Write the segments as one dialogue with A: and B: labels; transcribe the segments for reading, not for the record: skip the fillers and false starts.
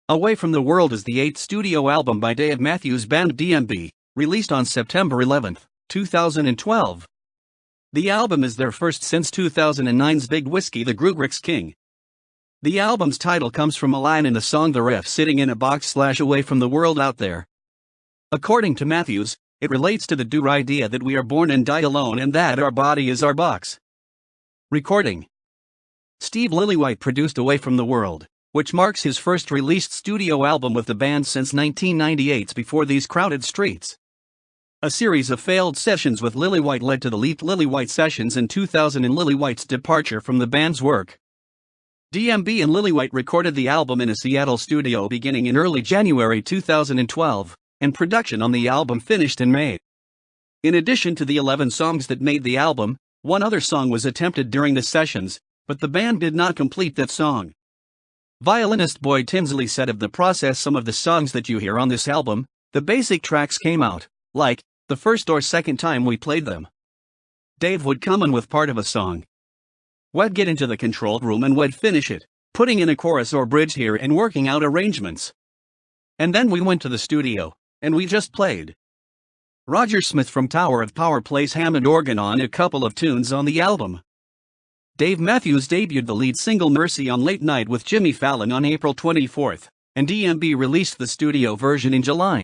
A: Away from the World is the 8th studio album by Dave Matthews Band DMB, released on September 11, 2012. The album is their first since 2009's Big Whiskey the Grugrix King. The album's title comes from a line in the song The Riff sitting in a box / away from the world out there. According to Matthews, it relates to the dour idea that we are born and die alone and that our body is our box. Recording. Steve Lillywhite produced Away from the World, which marks his first released studio album with the band since 1998's Before These Crowded Streets. A series of failed sessions with Lillywhite led to the leaked Lillywhite sessions in 2000 and Lillywhite's departure from the band's work. DMB and Lillywhite recorded the album in a Seattle studio beginning in early January 2012, and production on the album finished in May. In addition to the 11 songs that made the album, one other song was attempted during the sessions, but the band did not complete that song. Violinist Boyd Tinsley said of the process, some of the songs that you hear on this album, the basic tracks came out, like, the first or second time we played them. Dave would come in with part of a song. We'd get into the control room and we'd finish it, putting in a chorus or bridge here and working out arrangements. And then we went to the studio, and we just played. Roger Smith from Tower of Power plays Hammond organ on a couple of tunes on the album. Dave Matthews debuted the lead single Mercy on Late Night with Jimmy Fallon on April 24, and DMB released the studio version in July.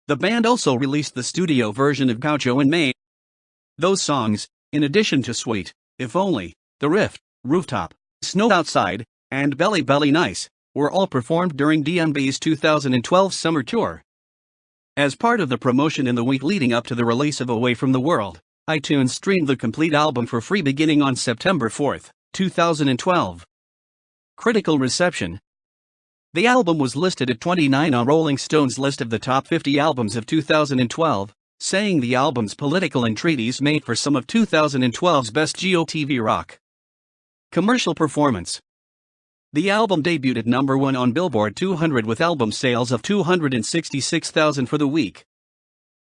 A: The band also released the studio version of Gaucho in May. Those songs, in addition to Sweet, If Only, The Riff, Rooftop, Snow Outside, and Belly Belly Nice, were all performed during DMB's 2012 summer tour. As part of the promotion in the week leading up to the release of Away from the World, iTunes streamed the complete album for free beginning on September 4, 2012. Critical reception. The album was listed at 29 on Rolling Stone's list of the top 50 albums of 2012, saying the album's political entreaties made for some of 2012's best GOTV rock. Commercial performance. The album debuted at number 1 on Billboard 200 with album sales of 266,000 for the week.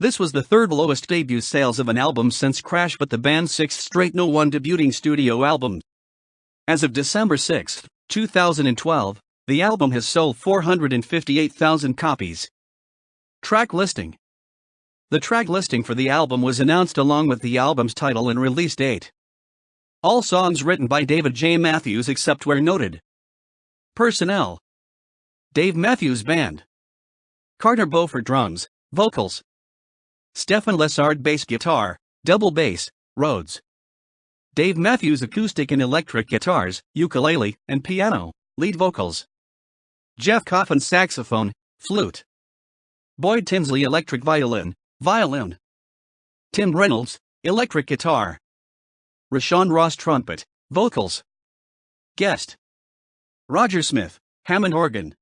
A: This was the third lowest debut sales of an album since Crash, but the band's sixth straight No. 1 debuting studio album. As of December 6, 2012, the album has sold 458,000 copies. Track listing. The track listing for the album was announced along with the album's title and release date. All songs written by David J. Matthews except where noted. Personnel. Dave Matthews Band. Carter Beaufort drums, vocals. Stefan Lessard bass guitar, double bass, Rhodes. Dave Matthews acoustic and electric guitars, ukulele, and piano, lead vocals. Jeff Coffin saxophone, flute. Boyd Tinsley electric violin, violin. Tim Reynolds, electric guitar. Rashawn Ross trumpet, vocals. Guest. Roger Smith, Hammond organ.